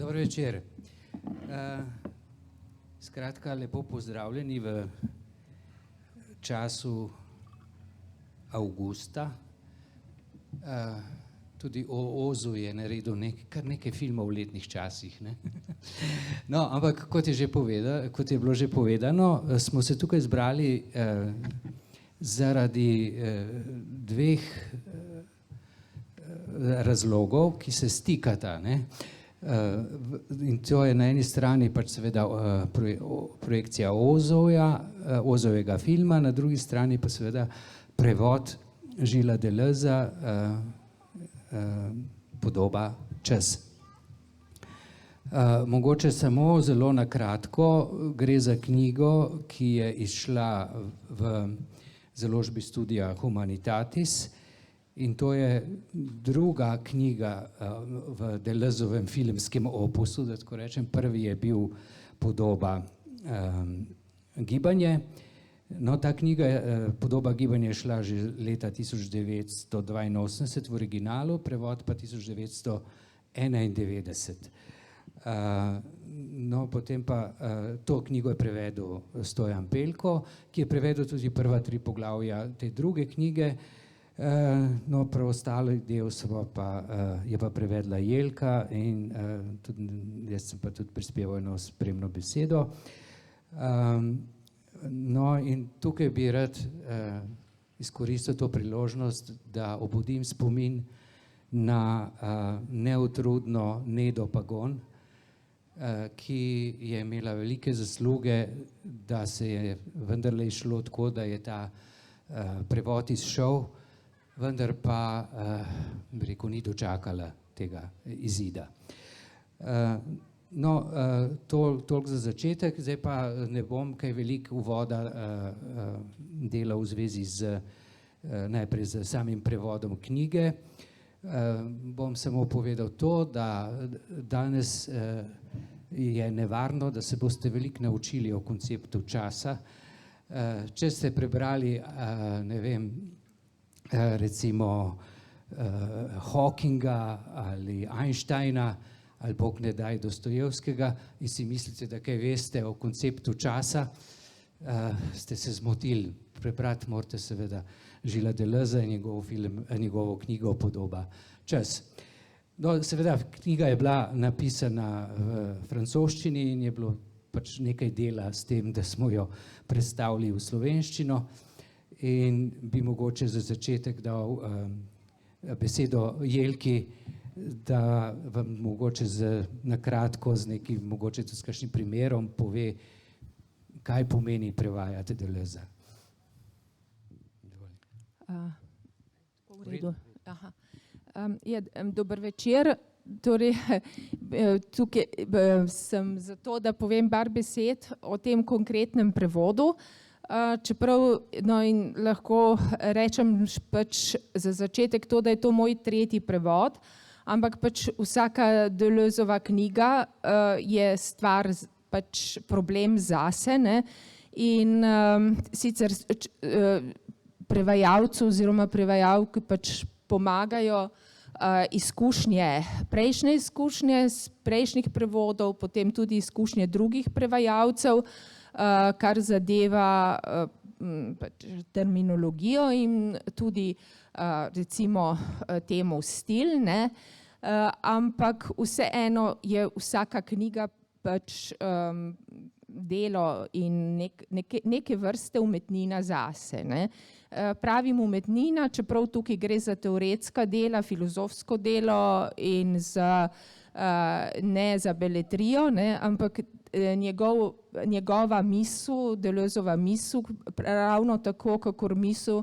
Dobro večer. Skratka, lepo pozdravljeni v času avgusta. Tudi Ozu je naredil kar nekaj filmov v letnih časih. Ne? No, ampak kot je bilo že povedano, smo se tukaj zbrali zaradi dveh razlogov, ki se stikata. Ne? In to je na eni strani pač seveda projekcija Ozovega filma, na drugi strani pa seveda prevod Gilesa Deleuza, Podoba čas. Mogoče samo zelo na kratko, gre za knjigo, ki je izšla v založbi Studia Humanitatis, in to je druga knjiga v Deleuzovem filmskem opusu, da tako rečem. Prvi je bil Podoba gibanje. No, ta knjiga Podoba gibanje je šla že leta 1982 v originalu, prevod pa 1991. No, potem pa to knjigo je prevedel Stojan Pelko, ki je prevedel tudi prva 3 poglavja te druge knjige. No, preostali del je pa prevedla Jelka in tudi, jaz sem pa tudi prispeval eno spremno besedo. No, in tukaj bi rad izkoristil to priložnost, da obudim spomin na neutrudno Nedo Pagon, ki je imela velike zasluge, da se je vendarle izšlo tako, da je ta prevod izšel, vendar pa, bi rekel, ni dočakala tega izida. No, toliko za začetek, zdaj pa ne bom kaj veliko uvoda delal v zvezi z najprej z samim prevodom knjige. Bom samo povedal to, da danes je nevarno, da se boste veliko naučili o konceptu časa. Če ste prebrali, ne vem, recimo Hawkinga ali Einsteina ali bog ne daj Dostojevskega in si mislite, da kaj veste o konceptu časa, ste se zmotili. Prebrati morate seveda Gilesa Deleuza in njegovo knjigo Podoba čas. No, seveda, knjiga je bila napisana v francoščini in je bilo pač nekaj dela s tem, da smo jo prestavili v slovenščino. In bi mogoče za začetek dal besedo Jelki, da vam mogoče na kratko z nekim, mogoče tudi s kakšnim primerom pove, kaj pomeni prevajati Deleuza. V redu. Dober večer. Torej, tukaj sem zato, da povem par besed o tem konkretnem prevodu. Čeprav, no, in lahko rečem pač za začetek to, da je to moj 3. prevod, ampak pač vsaka Deleuzova knjiga je stvar, pač problem zase, ne? In sicer prevajalcu oziroma prevajalki pač pomagajo prejšnje izkušnje z prejšnjih prevodov, potem tudi izkušnje drugih prevajalcev, kar zadeva terminologijo in tudi recimo temu stil, ne? Ampak vseeno je vsaka knjiga pač delo in neke vrste umetnina zase, ne? Pravim umetnina, čeprav tukaj gre za teoretska dela, filozofsko delo in ne za beletrijo, ne? Ampak njegova misel, Deleuzova misel, ravno tako, kakor misel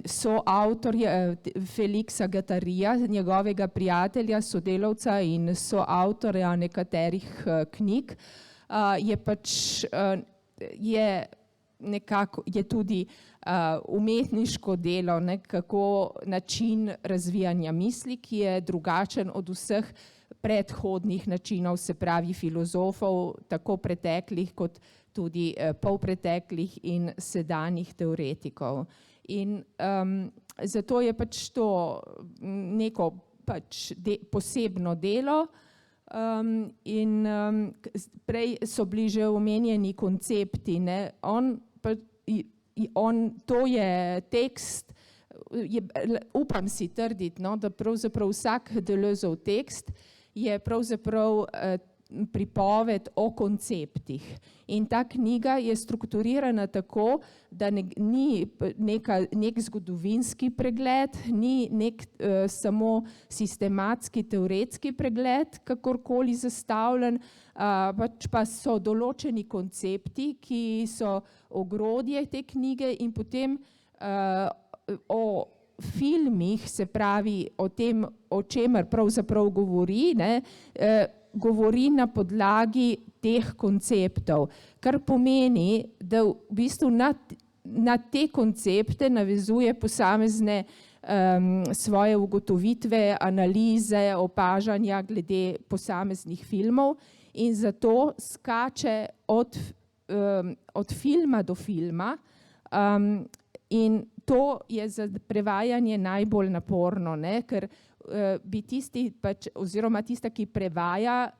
soavtorja Felixa Guattarija, njegovega prijatelja, sodelavca in soavtorja nekaterih knjig, je pač je tudi umetniško delo, nekako način razvijanja misli, ki je drugačen od vseh predhodnih načinov, se pravi filozofov, tako preteklih kot tudi polpreteklih in sedanjih teoretikov. In zato je pač to neko pač posebno delo, Prej so bili že omenjeni koncepti, ne. To je tekst, upam si trditi, no, da pravzaprav vsak Deleuzeov tekst je pravzaprav pripoved o konceptih. In ta knjiga je strukturirana tako, da ni nek zgodovinski pregled, ni nek samo sistematski, teoretski pregled, kakorkoli zastavljen, pač pa so določeni koncepti, ki so ogrodje te knjige in potem o filmih, se pravi o tem, o čemer pravzaprav govori, ne, govori na podlagi teh konceptov, kar pomeni, da v bistvu na te koncepte navezuje posamezne svoje ugotovitve, analize, opažanja glede posameznih filmov in zato skače od filma do filma in to je za prevajanje najbolj naporno, ne, ker bi tisti pač, oziroma tista, ki prevaja,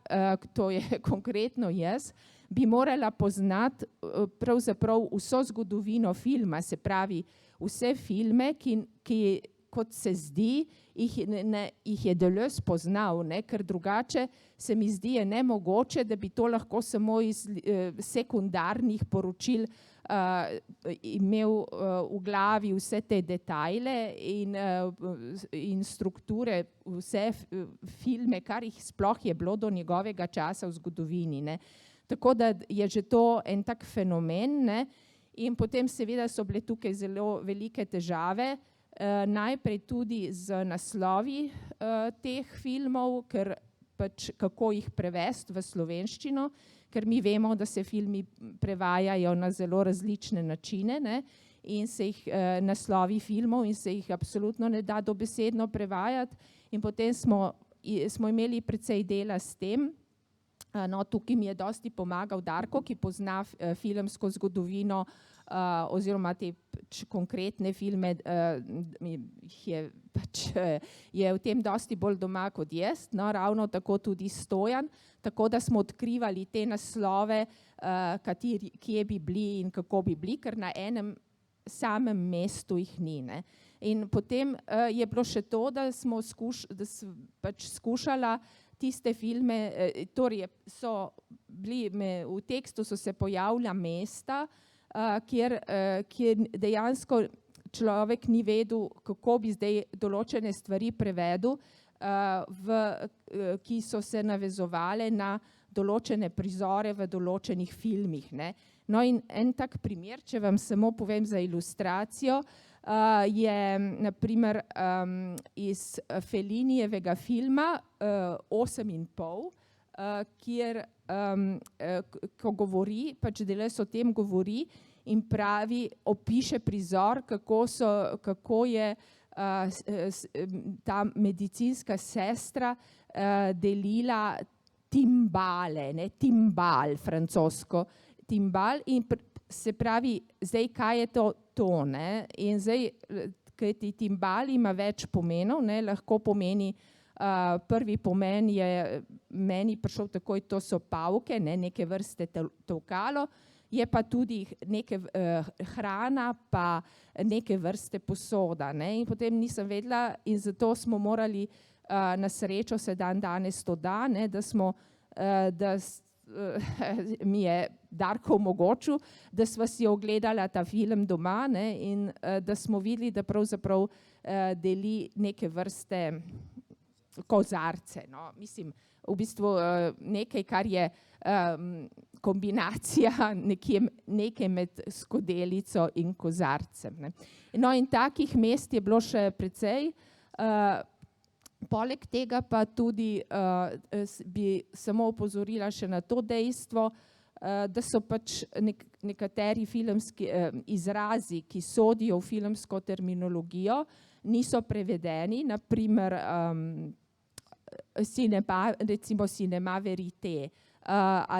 to je konkretno jaz, bi morala poznati pravzaprav vso zgodovino filma, se pravi vse filme, ki kot se zdi, jih je Deleuze poznal, ne, ker drugače se mi zdi je nemogoče, da bi to lahko samo iz sekundarnih poročil imel v glavi vse te detajle in strukture, vse filme, kar jih sploh je bilo do njegovega časa v zgodovini, ne. Tako da je že to en tak fenomen, ne. In potem seveda so bile tukaj zelo velike težave, najprej tudi z naslovi teh filmov, ker pač kako jih prevesti v slovenščino, ker mi vemo, da se filmi prevajajo na zelo različne načine, ne, in se jih naslovi filmov in se jih absolutno ne da dobesedno prevajati in potem smo imeli precej dela s tem. No, tukaj mi je dosti pomagal Darko, ki pozna filmsko zgodovino oziroma te konkretne filme, je v tem dosti bolj doma kot jaz, no, ravno tako tudi Stojan, tako da smo odkrivali te naslove, kje bi bili in kako bi bili, ker na enem samem mestu jih ni, ne. In potem je bilo še to, da smo pač skušala tiste filme, torej so bili v tekstu so se pojavila mesta, kjer dejansko človek ni vedel, kako bi zdaj določene stvari prevedel, ki so se navezovale na določene prizore v določenih filmih, ne. No in en tak primer, če vam samo povem za ilustracijo, je na primer iz Fellinijevega filma 8,5, kjer ko govori, pač Deleuze o tem govori in pravi, opiše prizor, kako je ta medicinska sestra delila timbale, ne, timbal, francosko, timbal in se pravi, zdaj kaj je to, ne, in zdaj, kajti timbal ima več pomenov, ne, lahko pomeni, prvi pomen je meni prišel takoj, to so pavke, ne, neke vrste tolkalo, je pa tudi neke hrana, pa neke vrste posoda, ne, in potem nisem vedela in zato smo morali, na srečo se danes to da, ne, da mi je Darko omogočil, da sva si ogledala ta film doma, ne, in da smo videli, da pravzaprav deli neke vrste kozarce, no, mislim, v bistvu nekaj, kar je kombinacija nekaj med skodelico in kozarcem, ne. No, in takih mest je bilo še precej. Poleg tega pa tudi bi samo opozorila še na to dejstvo, da so pač nekateri filmski izrazi, ki sodijo v filmsko terminologijo, niso prevedeni, na primer recimo cinema verite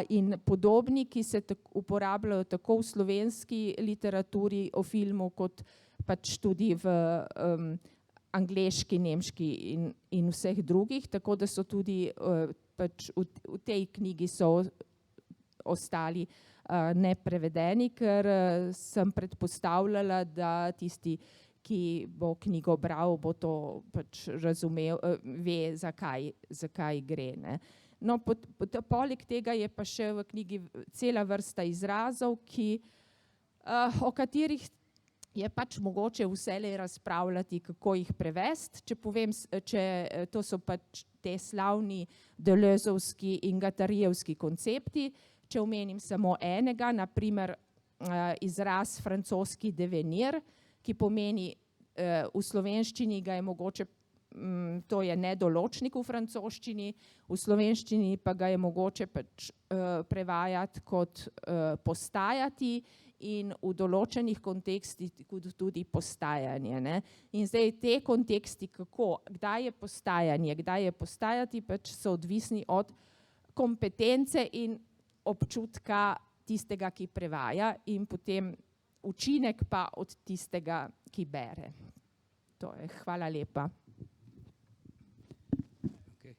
in podobni, ki se uporabljajo tako v slovenski literaturi o filmu, kot pač tudi v angleški, nemški in vseh drugih, tako da so tudi pač v tej knjigi so ostali neprevedeni, ker sem predpostavljala, da tisti, ki bo knjigo bral, bo to pač razumel, ve, zakaj gre, ne. No, poleg tega je pa še v knjigi cela vrsta izrazov, o katerih je pač mogoče vselej razpravljati, kako jih prevesti. Če povem, to so pač te slavni Deleuzeovski in Guattarijevski koncepti. Če omenim samo enega, na primer izraz francoski devenir, ki pomeni v slovenščini ga je mogoče, to je nedoločnik v francoščini, v slovenščini pa ga je mogoče pač prevajati kot postajati in v določenih kontekstih tudi postajanje, ne. In zdaj te konteksti, kdaj je postajanje, kdaj je postajati, pač so odvisni od kompetence in občutka tistega, ki prevaja, in potem učinek pa od tistega, ki bere. To je, hvala lepa. Okay.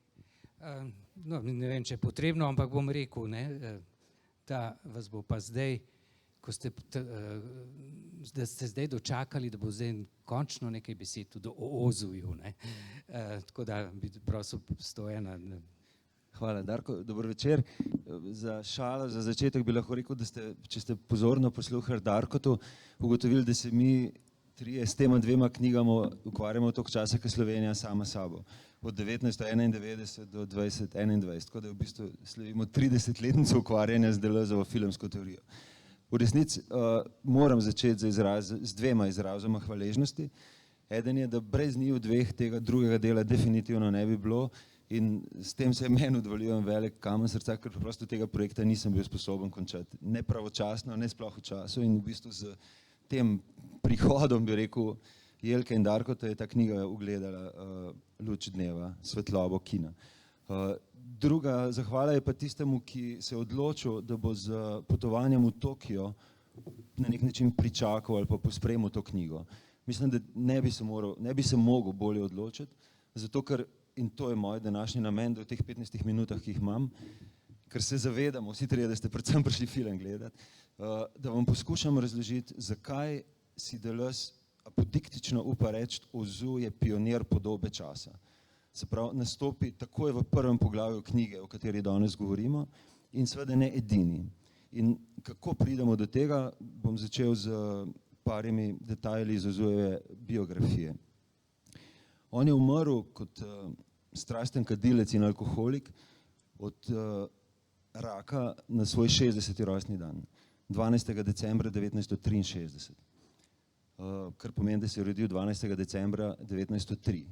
No, ne vem, če je potrebno, ampak bom rekel, ne, da vas bo pa zdaj, da ste zdaj dočakali, da bo zdaj končno nekaj besed tudi o Ozuju, ne. Tako da bi prosil Stojana. Hvala, Darko, dober večer. Za šalo, za začetek bi lahko rekel, da ste, če ste pozorno poslušali Darkotu, ugotovili, da se mi trije s tema dvema knjigama ukvarjamo toliko časa, kot Slovenija sama sabo. Od 1991 do 2021, tako da v bistvu slavimo 30-letnico ukvarjanja z Deleuzeovo filmsko teorijo. V resnici moram začeti z dvema izrazoma hvaležnosti. Eden je, da brez njiju dveh tega drugega dela definitivno ne bi bilo, in s tem se meni odvaljujem velik kamen srca, ker preprosto tega projekta nisem bil sposoben končati. Ne pravočasno, ne sploh v času, in v bistvu z tem prihodom, bi rekel, Jelke in Darkota je ta knjiga ugledala luč dneva, svetlobo kina. Druga zahvala je pa tistemu, ki se je odločil, da bo z potovanjem v Tokio na nek način pričakal ali pa pospremil to knjigo. Mislim, da ne bi se mogel bolje odločiti, zato ker, in to je moj današnji namen, da v teh 15 minutah, ki jih imam, ker se zavedamo, vsi trije, da ste predvsem prišli film gledati, da vam poskušam razložiti, zakaj si Deleuze apodiktično upa reči, Ozu je pionir podobe časa. Se pravi, nastopi takoj v prvem poglavju knjige, o kateri danes govorimo, in seveda ne edini. In kako pridemo do tega, bom začel z parimi detajli iz Ozujeve biografije. On je umrl kot strasten kadilec in alkoholik od raka na svoj 60. rojstni dan, 12. decembra 1963, kar pomeni, da se je rodil 12. decembra 1903.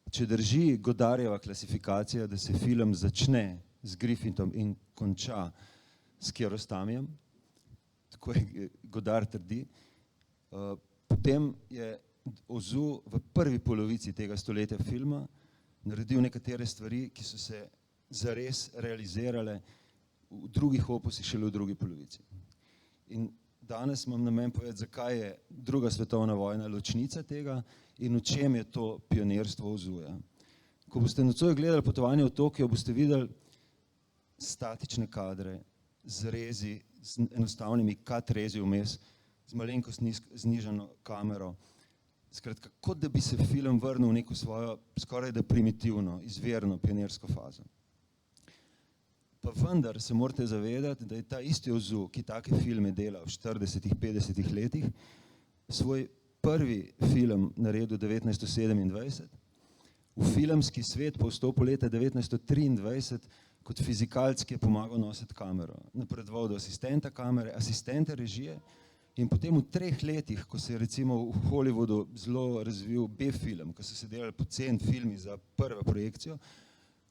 Če drži Godardjeva klasifikacija, da se film začne z Griffithom in konča s Kiarostamijem, tako je Godard trdi, potem je Ozu v prvi polovici tega stoletja filma naredil nekatere stvari, ki so se zares realizirale v drugih opusih šele v drugi polovici. In danes imam namen povedati, zakaj je druga svetovna vojna ločnica tega in v čem je to pionirstvo Ozuja. Ko boste nocoj gledali Potovanje v Tokio, boste videli statične kadre z rezi, z enostavnimi cut rezi vmes, z malenkost znižano kamero. Skratka, kot da bi se film vrnil v neko svojo skoraj da primitivno, izvirno, pionirsko fazo. Pa vendar se morate zavedati, da je ta isti Ozu, ki take filme dela v 40-ih, 50-ih letih, svoj prvi film naredil 1927, v filmski svet po vstopu leta 1923 kot fizikalc, ki je pomagal nositi kamero. Napredoval do asistenta kamere, asistenta režije, in potem v 3 letih, ko se je recimo v Hollywoodu zelo razvil B-film, ko so se delali poceni filmi za prvo projekcijo,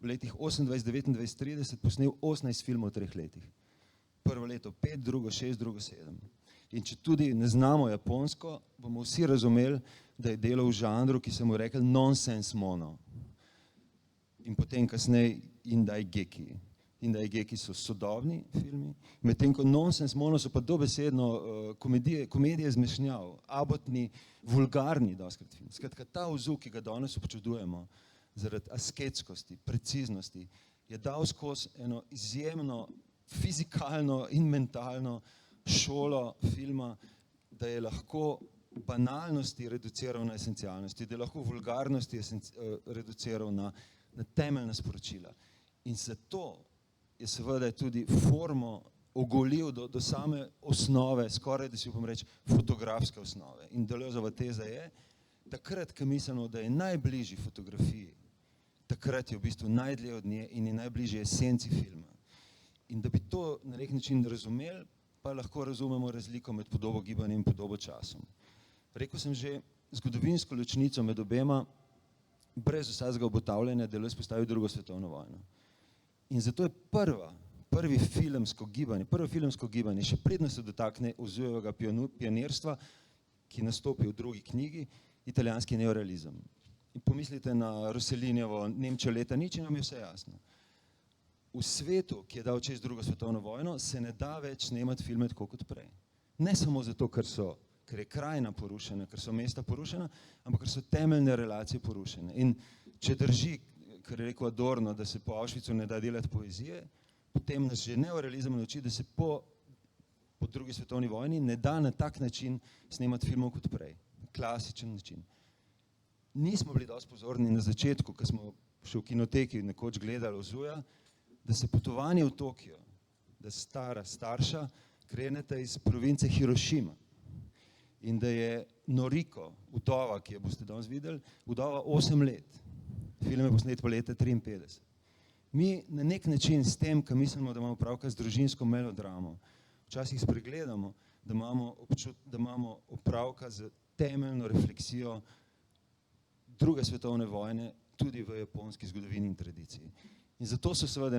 v letih 28, 29, 30 posnel 18 filmov v 3 letih. Prvo leto 5, drugo 6, drugo 7. In če tudi ne znamo japonsko, bomo vsi razumeli, da je delal v žanru, ki se mu rekel nonsense mono. In potem kasneje Indai Geki. in da geki so sodobni filmi, medtem ko nonsens mono so pa dobesedno komedije zmešnjav, abotni, vulgarni doskrat film. Skratka, ta vzuk, ki ga danes občudujemo zaradi asketskosti, preciznosti, je dal skozi eno izjemno fizikalno in mentalno šolo filma, da je lahko banalnosti reduciral na esencialnosti, da je lahko vulgarnosti reduciral na temeljna sporočila. In zato je seveda tudi formo ogolil do same osnove, skoraj da si upam reči fotografske osnove. In Deleuzeova teza je, takrat, ko mislimo, da je najbližji fotografiji, takrat je v bistvu najdlje od nje in je najbližje esenci filma. In da bi to na nek način razumeli, pa lahko razumemo razliko med podobo gibanjem in podobo časom. Rekel sem že, zgodovinsko ločnico med obema, brez vsakega obotavljanja, Deleuze postavil drugo svetovno vojno. In zato je prvo filmsko gibanje, še predno se dotakne Ozujevega pionirstva, ki nastopi v drugi knjigi, italijanski neorealizem. In pomislite na Rossellinjevo Nemčijo leta nič in nam je vse jasno. V svetu, ki je dal čez drugo svetovno vojno, se ne da več snemati filme tako kot prej. Ne samo zato, ker je krajina porušena, ker so mesta porušena, ampak ker so temeljne relacije porušene. In če drži, kar je rekel Adorno, da se po Auschwitzu ne da delati poezije, potem nas že neorealizem nauči, da se po drugi svetovni vojni ne da na tak način snemati filmov kot prej. Klasičen način. Nismo bili dosti pozorni na začetku, ko smo še v kinoteki nekoč gledali Ozuja, da se potovanje v Tokio, da starša kreneta iz province Hirošima in da je Noriko, vdova, ki jo boste danes videli, vdova 8 let. Film je posnet po leta 1953. Mi na nek način s tem, ko mislimo, da imamo opravka z družinsko melodramo, včasih spregledamo, da imamo opravka z temeljno refleksijo druge svetovne vojne tudi v japonski zgodovini in tradiciji. In zato so seveda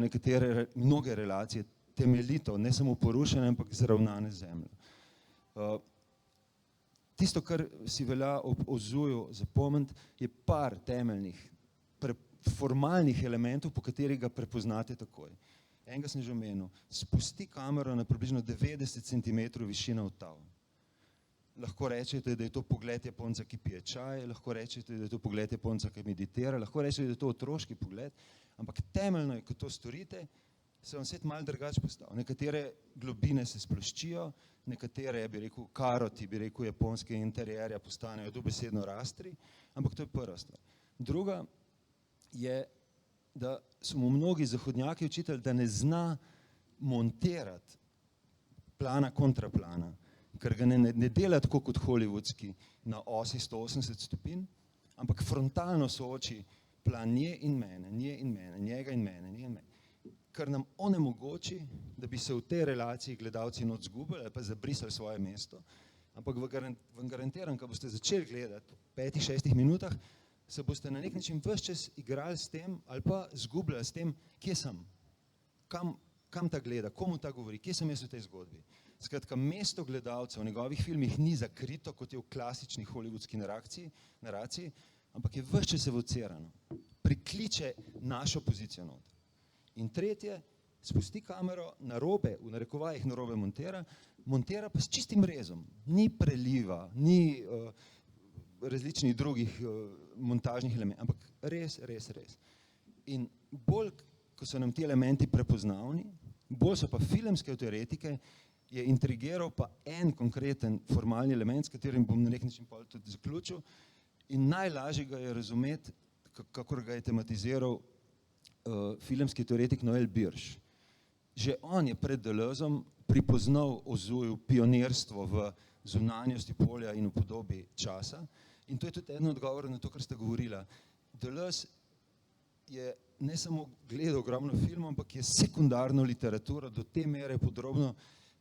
mnoge relacije temeljito, ne samo porušene, ampak zravnane z zemljo. Tisto, kar si velja ob Ozuju zapomniti, je par temeljnih formalnih elementov, po katerih ga prepoznate takoj. Enega sem že omenil, spusti kamero na približno 90 cm višino od tal. Lahko rečete, da je to pogled Japonca, ki pije čaj, lahko rečete, da je to pogled Japonca, ki meditira, lahko rečete, da je to otroški pogled, ampak temeljno je, ko to storite, se vam svet malo drugače postavi. Nekatere globine se sploščijo, nekatere, bi rekel, karoti, bi rekel, japonske interierja postanejo dobesedno rastri, ampak to je prva stvar. Druga je, da so mu mnogi zahodnjaki učitelji, da ne zna montirati plana kontraplana, ker ga ne dela tako kot hollywoodski na osi 180 stopinj, ampak frontalno sooči plan nje in mene, njega in mene, nje in mene. Kar nam onemogoči, da bi se v tej relaciji gledalci not zgubili ali pa zabrisali svoje mesto, ampak vam garantiram, ko boste začeli gledati v 5-6 minutah, se boste na nek način ves čas igrali s tem ali pa zgubljali s tem, kje sem, kam ta gleda, komu ta govori, kje sem jaz v tej zgodbi. Skratka, mesto gledalca v njegovih filmih ni zakrito, kot je v klasični hollywoodski naraciji, ampak je ves čas evocirano, prikliče našo pozicijo not. In tretje, spusti kamero narobe, v narekovajih narobe montira pa s čistim rezom, ni preliva, ni različnih drugih montažnih elementov, ampak res. In bolj, ko so nam ti elementi prepoznavni, bolj so pa filmske teoretike, je intrigiral pa en konkreten formalni element, s katerim bom na nek način tudi zaključil, in najlažje ga je razumeti, kakor ga je tematiziral filmski teoretik Noel Birš. Že on je pred Deleuzom pripoznal Ozuju pionirstvo v zunanjosti polja in v podobi časa. In to je tudi eden odgovor na to, kar ste govorila. Deleuze je ne samo gledal ogromno filmov, ampak je sekundarno literaturo do te mere podrobno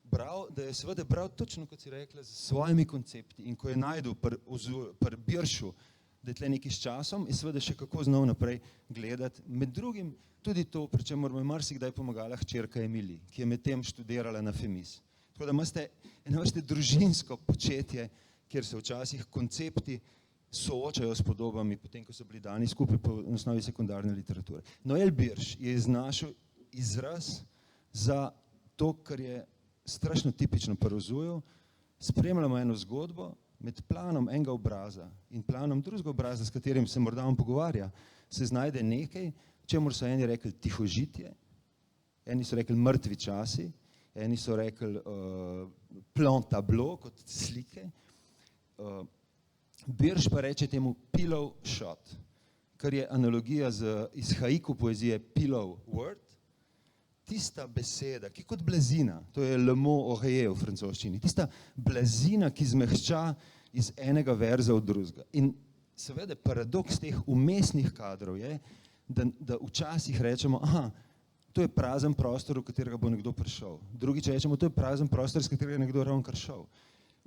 bral, da je seveda bral točno, kot si rekla, s svojimi koncepti. In ko je najdel pri Biršu, da je tle nekaj s časom, je seveda še kako znal naprej gledati. Med drugim tudi to, pri čemer mu je marsikdaj pomagala hčerka Emily, ki je medtem študirala na FEMIS. Tako da imate družinsko početje, kjer se včasih koncepti soočajo s podobami, potem ko so bili dani skupaj po osnovi sekundarne literature. Noel Birš je iznašel izraz za to, kar je strašno tipično pri Ozuju. Spremljamo eno zgodbo med planom enega obraza in planom drugega obraza, s katerim se morda on pogovarja, se znajde nekaj, čemur so eni rekli tihožitje, eni so rekli mrtvi časi, eni so rekli plan tableau kot slike. Birš pa reče temu pillow shot, kar je analogija iz haiku poezije pillow word, tista beseda, ki kot blazina, to je le mot oreiller v francoščini, tista blazina, ki zmehča iz enega verza v drugega. In seveda paradoks teh umestnih kadrov je, da včasih rečemo, aha, to je prazen prostor, v katerega bo nekdo prišel. Drugič rečemo, to je prazen prostor, iz katerega je nekdo ravnokar šel.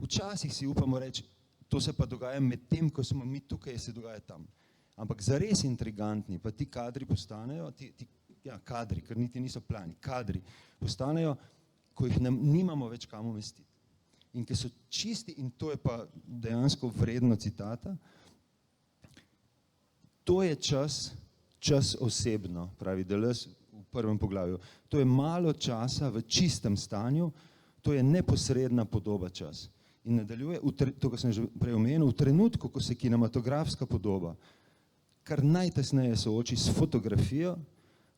Včasih si upamo reči, to se pa dogaja med tem, ko smo mi tukaj, se dogaja tam. Ampak zares intrigantni pa ti kadri postanejo, kadri, ker niti niso plani, kadri postanejo, ko jih nimamo več kam umestiti. In ki so čisti, in to je pa dejansko vredno citata, to je čas osebno, pravi Deleuze v prvem poglavju. To je malo časa v čistem stanju, to je neposredna podoba čas. In nadaljuje, to, kar sem že prej omenil, v trenutku, ko se kinematografska podoba kar najtesneje sooči s fotografijo,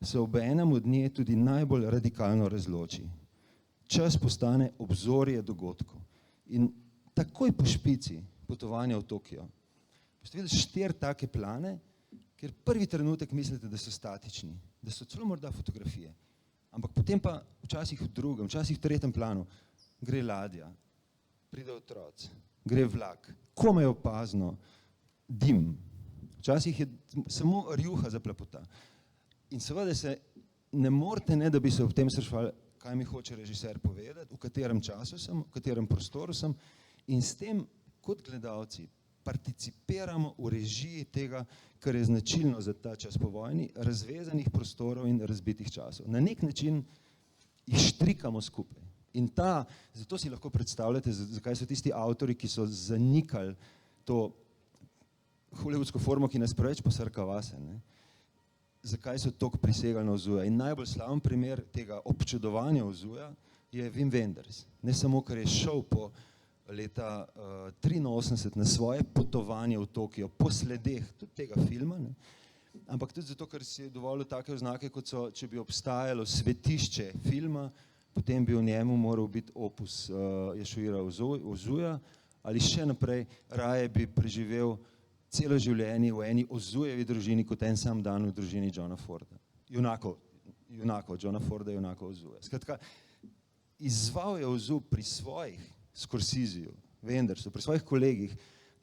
se obenem od nje tudi najbolj radikalno razloči. Čas postane obzorje dogodkov. In takoj po špici potovanja v Tokio boste videli 4 take plane, kjer prvi trenutek mislite, da so statični, da so celo morda fotografije. Ampak potem pa včasih v drugem, včasih v tretjem planu gre ladja, pride otroci, gre vlak, komaj opazno, dim. Včasih je samo rjuha zaplepota. In seveda se ne morete, ne da bi se ob tem spraševali, kaj mi hoče režiser povedati, v katerem času sem, v katerem prostoru sem, in s tem kot gledalci participiramo v režiji tega, kar je značilno za ta čas po vojni, razvezanih prostorov in razbitih časov. Na nek način jih štrikamo skupaj. In zato si lahko predstavljate, zakaj so tisti avtori, ki so zanikali to hollywoodsko formo, ki nas preveč posrka vase, zakaj so toliko prisegali na Ozuja. In najbolj slaven primer tega občudovanja Ozuja je Wim Wenders. Ne samo, ker je šel po leta 1983 na svoje potovanje v Tokio po sledeh tudi tega filma, ampak tudi zato, ker si je dovolil take oznake, kot so, če bi obstajalo svetišče filma, potem bi v njemu moral biti opus Yasuhira Ozuja, ali še naprej, raje bi preživel celo življenje v eni Ozujevi družini kot en sam dan v družini Johna Forda. Junakov Johna Forda, junakov Ozuja. Skratka, izzval je Ozu pri svojih, Scorsesiju, Wendersu, pri svojih kolegih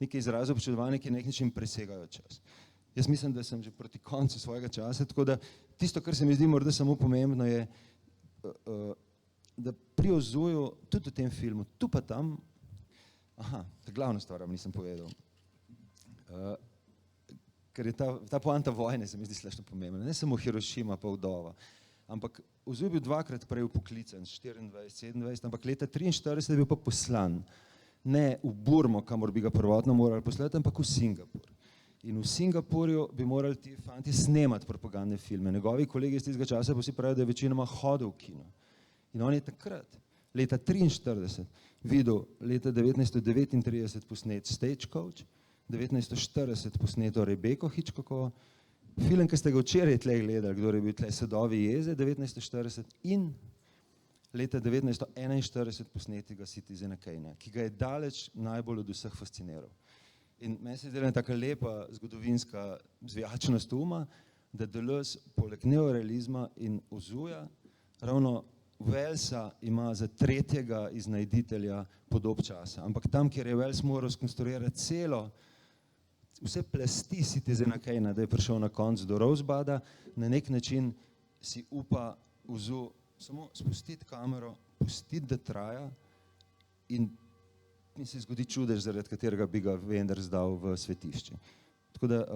nekaj izrazov občudovanja, ki nek način presegajo čas. Jaz mislim, da sem že proti koncu svojega časa, tako da tisto, kar se mi zdi morda samo pomembno je, da pri Ozuju, tudi v tem filmu, tu pa tam, ta glavna stvar vam nisem povedal, ker je ta poanta vojne se mi zdi strašno pomembna, ne samo Hirošima pa vdova, ampak Ozu je bil 2-krat prej upoklican, 24-27, ampak leta 1943 je bil pa poslan, ne v Burmo, kamor bi ga prvotno morali poslati, ampak v Singapur. In v Singapurju bi morali ti fanti snemati propagandne filme. Njegovi kolegi iz tistega časa pa si pravijo, da je večinoma hodil v kino. In on je takrat, leta 1943, videl leta 1939 posnet Stagecoach, 1940 posneto Rebeko Hitchcockovo, film, ki ste ga včeraj tle gledali, kdo je bil tle Sadovi jeze, 1940, in leta 1941 posnetega Citizena Kanea, ki ga je daleč najbolj od vseh fasciniral. In meni se zdela taka lepa zgodovinska zvijačnost uma, da Deleuze poleg neorealizma in Ozuja ravno Wellsa ima za tretjega iznajditelja podob časa. Ampak tam, kjer je Wells moral skonstruirati vse plasti Citizena Kanea, da je prišel na koncu do Rosebuda, na nek način si upa Ozu samo spustiti kamero, pustiti, da traja in se zgodi čudež, zaradi katerega bi ga Wenders dal v svetišče. Tako da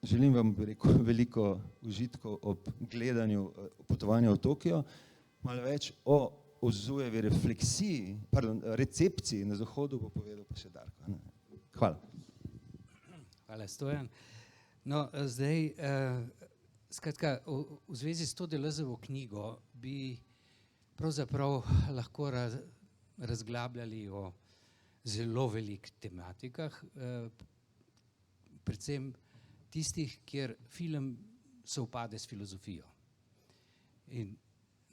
želim vam veliko užitkov ob gledanju potovanja v Tokio, malo več o Ozujevi recepciji na Zahodu bo povedal pa še Darko. Hvala. Hvala, Stojan. No, zdaj Skratka, v zvezi s to Deleuzeovo knjigo bi pravzaprav lahko razglabljali o zelo velikih tematikah, predvsem tistih, kjer film sovpade s filozofijo. In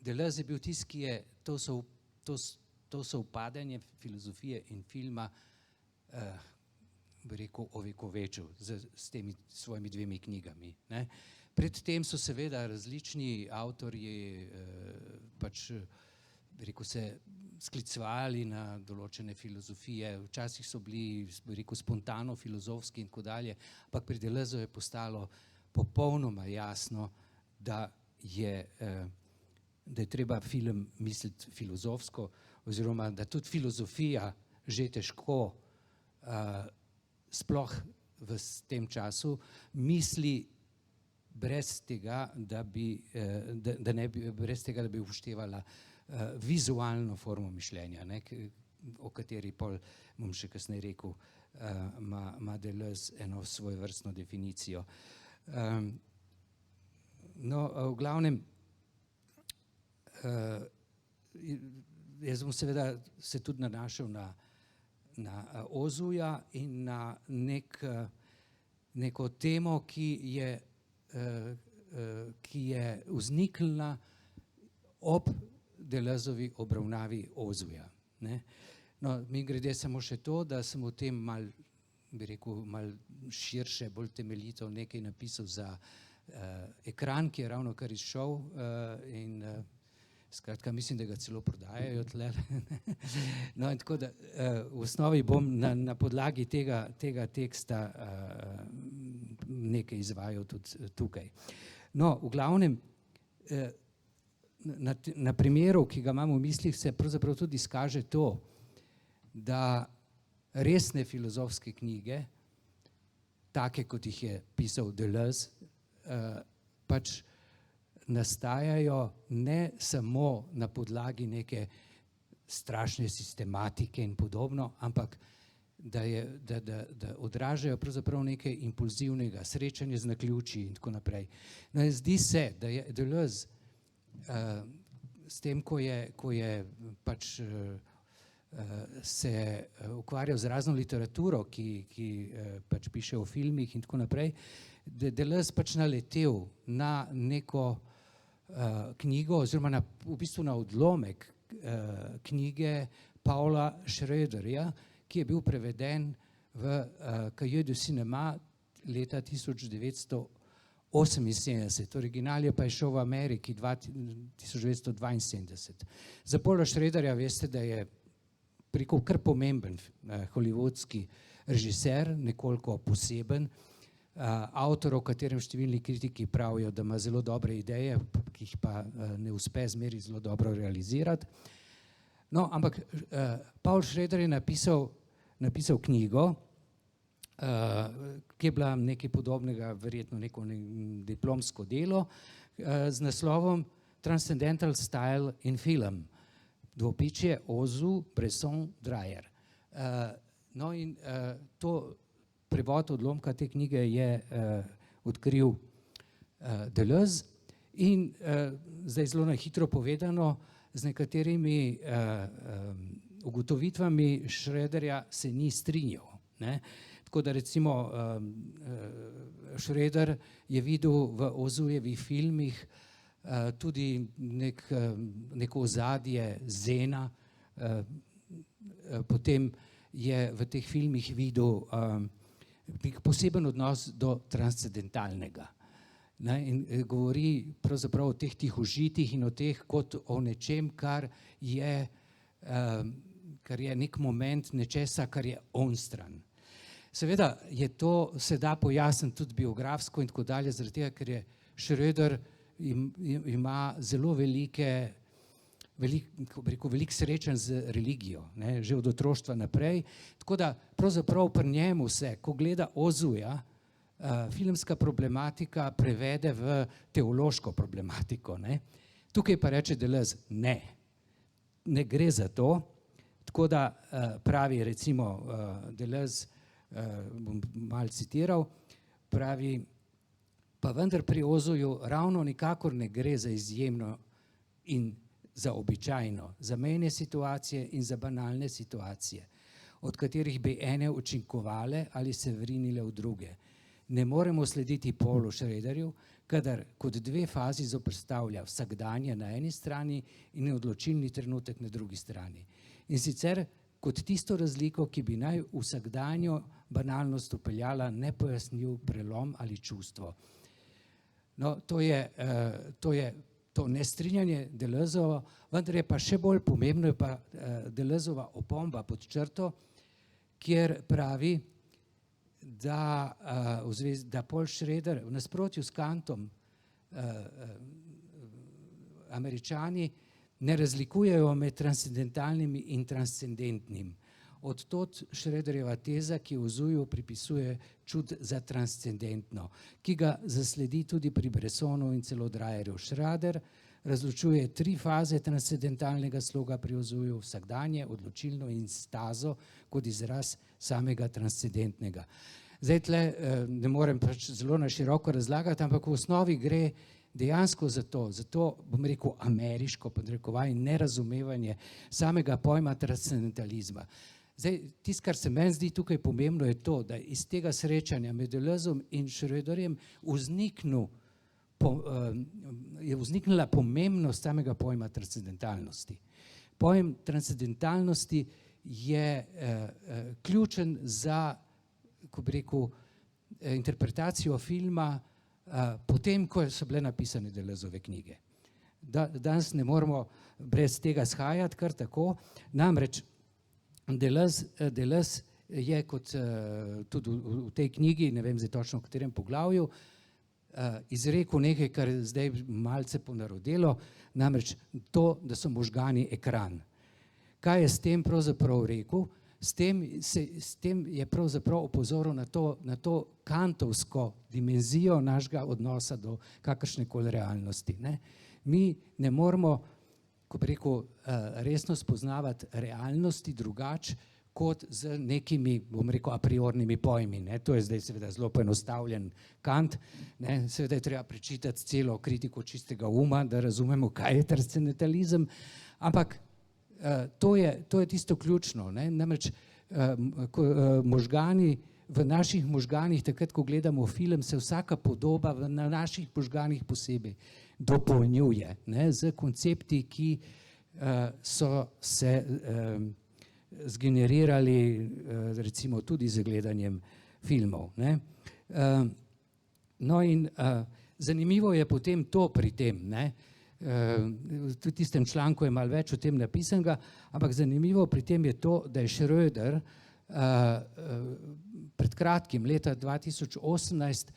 Deleuze je bil tisti, ki je to sovpadanje filozofije in filma bi rekel ovekovečil s temi svojimi dvemi knjigami. Predtem so seveda različni avtorji pač bi rekel se sklicevali na določene filozofije, včasih so bili bi rekel spontano filozofski in tako dalje, ampak pri Deleuzu je postalo popolnoma jasno, da je treba film misliti filozofsko oziroma da tudi filozofija že težko sploh v tem času misli brez tega, da bi upoštevala vizualno formo mišljenja, o kateri pol, bom še kasneje rekel, ima Deleuze eno svojevrstno definicijo. No, v glavnem, jaz bom seveda se tudi nanašal na Ozuja in na neko temo, ki je vzniknila ob Deleuzovi obravnavi Ozuja. No, mimogrede samo še to, da sem o tem malo, bi rekel, malo širše, bolj temeljito nekaj napisal za ekran, ki je ravnokar izšel in skratka, mislim, da ga celo prodajajo tle. No, in tako da v osnovi bom na podlagi tega teksta nekaj izvajal tudi tukaj. No, v glavnem, na primeru, ki ga imam v mislih, se pravzaprav tudi izkaže to, da resne filozofske knjige, take, kot jih je pisal Deleuze, pač nastajajo ne samo na podlagi neke strašne sistematike in podobno, ampak da odražajo pravzaprav nekaj impulzivnega, srečanje z naključji in tako naprej. No, zdi se, da je Deleuze s tem, ko je pač se ukvarjal z razno literaturo, ki pač piše o filmih in tako naprej, da je Deleuze pač naletel na neko knjigo oziroma v bistvu na odlomek knjige Paula Schroederja, ki je bil preveden v Cahiers du cinéma leta 1978. Original je pa šel v Ameriki 1972. Za Paula Schroederja veste, da je preko kar pomemben hollywoodski režiser, nekoliko poseben, avtor, o katerem številni kritiki pravijo, da ima zelo dobre ideje, ki jih pa ne uspe zmeri zelo dobro realizirati. No, ampak Paul Schroeder je napisal knjigo, ki je bila nekaj podobnega, verjetno neko diplomsko delo, z naslovom Transcendental Style in Film. Dvopičje Ozu, Bresson, Dreyer. No in to prevod odlomka te knjige je odkril Deleuze in zdaj zelo na hitro povedano, z nekaterimi ugotovitvami Schroederja se ni strinjal. Tako da recimo Schroeder je videl v Ozujevih filmih tudi neko ozadje zena, potem je v teh filmih videl poseben odnos do transcendentalnega. In govori pravzaprav o teh tihožitih in o teh kot o nečem, kar je nek moment nečesa, kar je onstran. Seveda je to, se da pojasniti tudi biografsko in tako dalje, zaradi tega, ker je Schroeder ima zelo veliko srečanj z religijo, že od otroštva naprej, tako da pravzaprav pri njemu se, ko gleda Ozuja, filmska problematika prevede v teološko problematiko. Tukaj pa reče Deleuze, ne gre za to, tako da pravi recimo Deleuze, bom malo citiral, pravi, Pa vendar pri Ozuju ravno nikakor ne gre za izjemno in za običajno, za mejne situacije in za banalne situacije, od katerih bi ene učinkovale ali se vrinile v druge. Ne moremo slediti Paulu Schraderju, kadar kot dve fazi zoperstavlja vsakdanje na eni strani in odločilni trenutek na drugi strani. In sicer kot tisto razliko, ki bi naj vsakdanjo banalnost upeljala nepojasnljiv prelom ali čustvo. No, to je to nestrinjanje Deleuzeovo, vendar je pa še bolj pomembno je pa Deleuzeova opomba pod črto, kjer pravi, da Paul Schrader v nasprotju s Kantom Američani ne razlikujejo med transcendentalnim in transcendentnim. Od tod Schraderjeva teza, ki Ozuju pripisuje čut za transcendentno, ki ga zasledi tudi pri Bressonu in celo Dreierju. Schrader razločuje tri faze transcendentalnega sloga pri Ozuju, vsakdanje, odločilno in stazo kot izraz samega transcendentnega. Zdaj tle ne morem pač zelo na široko razlagati, ampak v osnovi gre dejansko za to bom rekel ameriško podrekovanje in nerazumevanje samega pojma transcendentalizma. Zdaj, tisto, kar se meni zdi tukaj pomembno, je to, da iz tega srečanja med Deleuzeom in Schroederjem je vzniknila pomembnost samega pojma transcendentalnosti. Pojem transcendentalnosti je ključen za, ko bi rekel, interpretacijo filma potem, ko so bile napisane Deleuzeove knjige. Danes ne moremo brez tega shajati kar tako, namreč Deleuze je kot tudi v tej knjigi, ne vem zdaj točno v katerem poglavju, izrekel nekaj, kar je zdaj malce ponarodelo, namreč to, da so možgani ekran. Kaj je s tem pravzaprav rekel? S tem je pravzaprav opozoril na to kantovsko dimenzijo našega odnosa do kakršnekoli realnosti. Mi ne moremo, ko bi rekel, resno spoznavati realnosti drugače kot z nekimi, bom rekel, a priornimi pojmi. To je zdaj seveda zelo poenostavljen Kant. Seveda je treba prečitati celo kritiko čistega uma, da razumemo, kaj je transcendentalizem, ampak to je tisto ključno. Namreč možgani, v naših možganih, takrat, ko gledamo film, se vsaka podoba na naših možganih posebej dopolnjuje z koncepti, ki so se zgenerirali recimo tudi z gledanjem filmov. No in zanimivo je potem to pri tem, v tistem članku je malo več o tem napisanega, ampak zanimivo pri tem je to, da je Schroeder pred kratkim, leta 2018,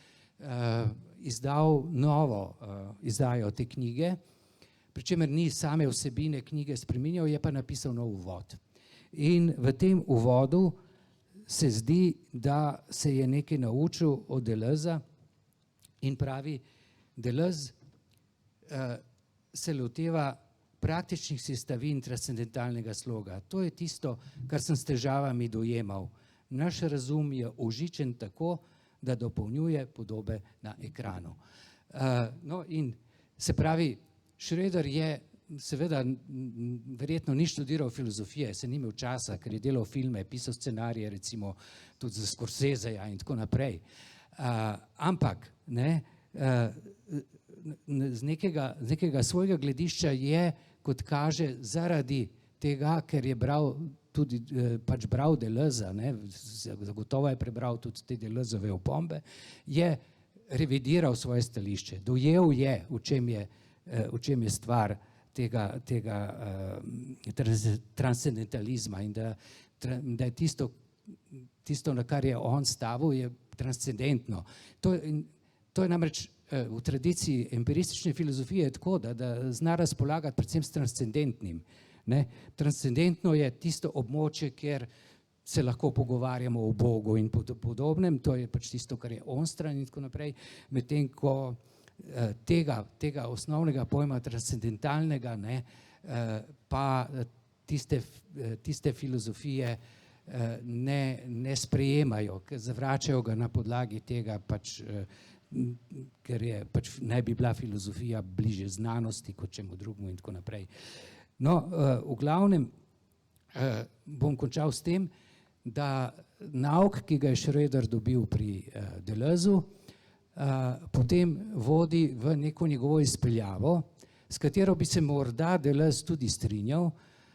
izdal novo izdajo te knjige, pri čemer ni same vsebine knjige spreminjal, je pa napisal nov uvod. In v tem uvodu se zdi, da se je nekaj naučil od Deleuza in pravi, Deleuze se loteva praktičnih sestavin transcendentalnega sloga. To je tisto, kar sem s težavami dojemal. Naš razum je ožičen tako, da dopolnjuje podobe na ekranu. No in se pravi, Schroeder je seveda verjetno ni študiral filozofije, se ni imel časa, ker je delal filme, pisal scenarije, recimo tudi za Scorseseja in tako naprej. Ampak z nekega svojega gledišča je, kot kaže, zaradi tega, ker je bral tudi pač bral Deleuza, zagotovo je prebral tudi te Deleuzove opombe, je revidiral svoje stališče, dojel je, v čem je stvar tega transcendentalizma in da je tisto, na kar je on stavil, je transcendentno. To je namreč v tradiciji empiristične filozofije tako, da zna razpolagati predvsem s transcendentnim. Transcendentno je tisto območje, kjer se lahko pogovarjamo o Bogu in podobnem, to je pač tisto, kar je onstran in tako naprej, medtem ko tega osnovnega pojma transcendentalnega, pa tiste filozofije ne sprejemajo, ker zavračajo ga na podlagi tega, pač, ker je, pač naj bi bila filozofija bliže znanosti kot čemu drugemu in tako naprej. No, v glavnem bom končal s tem, da nauk, ki ga je Schroeder dobil pri Deleuzu, potem vodi v neko njegovo izpeljavo, s katero bi se morda Deleuze tudi strinjal,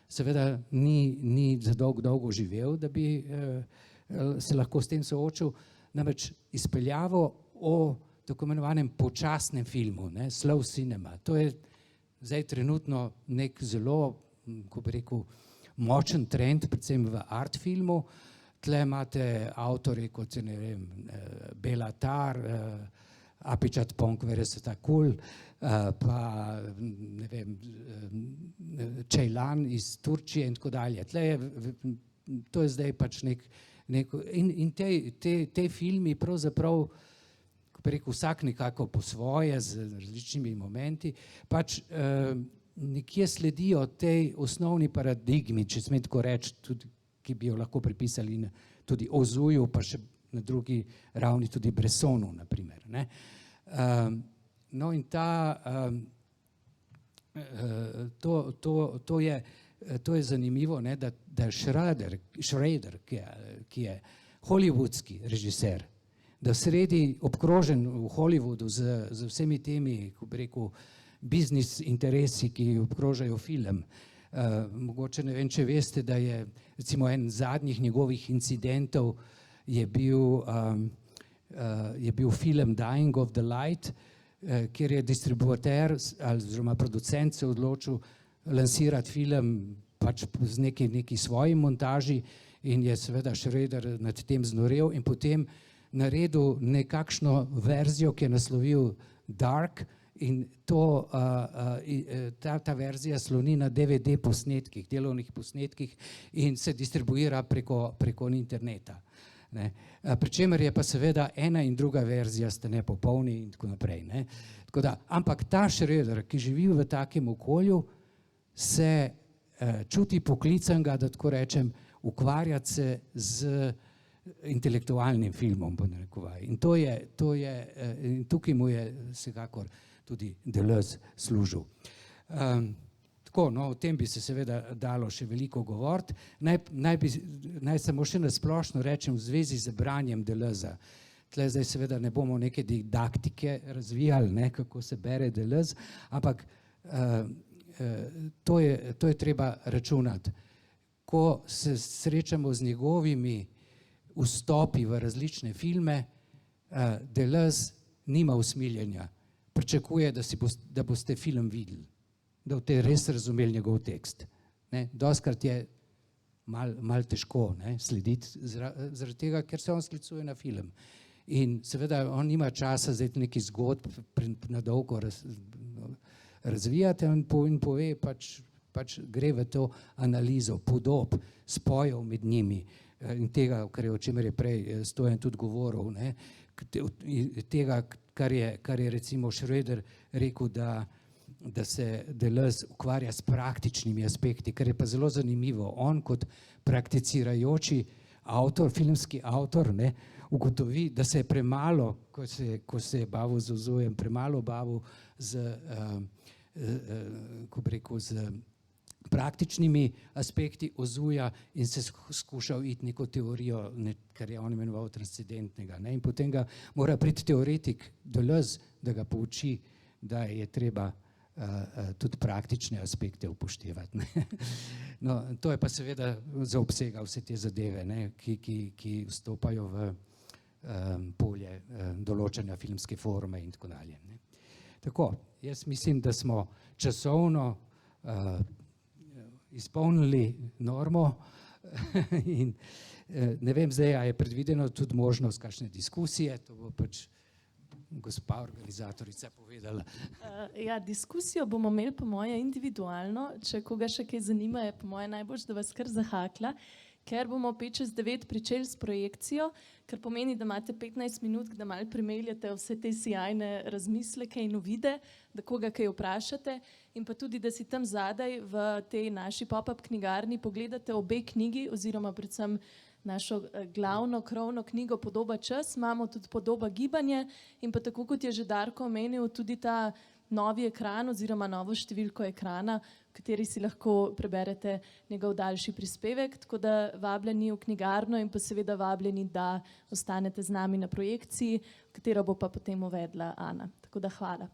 seveda ni za dolgo živel, da bi se lahko s tem soočil, namreč izpeljavo o tako imenovanem počasnem filmu, ne, slow cinema. To je zdaj trenutno nek zelo, ko bi rekel, močen trend, predvsem v art filmu. Tle imate avtorje kot se, ne vem, Béla Tarr, Apichat Ponk Vereseta Kul, pa ne vem, Ceylan iz Turčije in tako dalje. Tle je, to je zdaj pač in te filmi pravzaprav, ko bi rekel, vsak nekako po svoje, z različnimi momenti, pač nekje sledijo tej osnovni paradigmi, če smem tako reči, tudi, ki bi jo lahko pripisali tudi Ozuju, pa še na drugi ravni tudi Bressonu, na primer, ne. No in to je zanimivo, ne, da Schroeder, ki je hollywoodski režiser, da sredi obkrožen v Hollywoodu z vsemi temi, ko bi rekel, biznis interesi, ki obkrožajo film. Mogoče ne vem, če veste, da je recimo en zadnjih njegovih incidentov je bil film Dying of the Light, kjer je distributer oziroma producent se odločil lansirati film pač z neki svoji montaži in je seveda Schroeder nad tem znorel in potem naredil nekakšno verzijo, ki je naslovil Dark, in ta verzija sloni na DVD posnetkih, delovnih posnetkih in se distribuira preko interneta. Pri čemer je pa seveda ena in druga verzija sta nepopolni in tako naprej. Tako da, ampak ta Schroeder, ki živi v takem okolju, se čuti poklicanega, da tako rečem, ukvarjati se z intelektualnim filmom, bo narekovaj. In tukaj mu je vsekakor tudi Deleuze služil. Tako, no, o tem bi se seveda dalo še veliko govoriti. Naj samo še nasplošno rečem v zvezi z branjem Deleuza. Tle zdaj seveda ne bomo neke didaktike razvijali, ne, kako se bere Deleuze, ampak to je treba računati. Ko se srečamo z njegovimi vstopi v različne filme, Deleuze nima usmiljenja. Pričakuje, da boste film videli, da boste res razumeli njegov tekst. Dostikrat je malo težko slediti, zaradi tega, ker se on sklicuje na film. In seveda on nima časa zdaj neki zgodb na dolgo razvijati in pove, pač gre v to analizo podob, spojev med njimi in tega, o čemer je prej Stojan tudi govoril, tega, kar je recimo Schroeder rekel, da se Deleuze ukvarja s praktičnimi aspekti, kar je pa zelo zanimivo. On kot prakticirajoči avtor, filmski avtor, ugotovi, da se je premalo, ko se je bavil z Ozujem, premalo bavil z praktičnimi aspekti Ozuja in se skušal iti neko teorijo, kar je on imenoval transcendentnega. In potem ga mora priti teoretik Deleuze, da ga pouči, da je treba tudi praktične aspekte upoštevati. No, to je pa seveda zaobsega vse te zadeve, ki vstopajo v polje določanja filmske forme in tako dalje. Tako, jaz mislim, da smo časovno izpolnili normo in ne vem zdaj, a je predvideno tudi možnost kakšne diskusije, to bo pač gospa organizatorica povedala. Ja, diskusijo bomo imeli po moje individualno, če koga še kaj zanima, je po moje najboljše, da vas kar zahakla, ker bomo 5-9 pričeli s projekcijo, kar pomeni, da imate 15 minut, da malo primeljate vse te sjajne razmisleke in uvide, da koga kaj vprašate in pa tudi, da si tam zadaj v tej naši pop-up knjigarni pogledate obe knjigi oziroma predvsem našo glavno krovno knjigo Podoba čas, imamo tudi Podoba gibanje in pa tako kot je že Darko omenil, tudi ta novi ekran oziroma novo številko ekrana, v kateri si lahko preberete njegov daljši prispevek, tako da vabljeni v knjigarno in pa seveda vabljeni, da ostanete z nami na projekciji, katero bo pa potem uvedla Ana. Tako da hvala.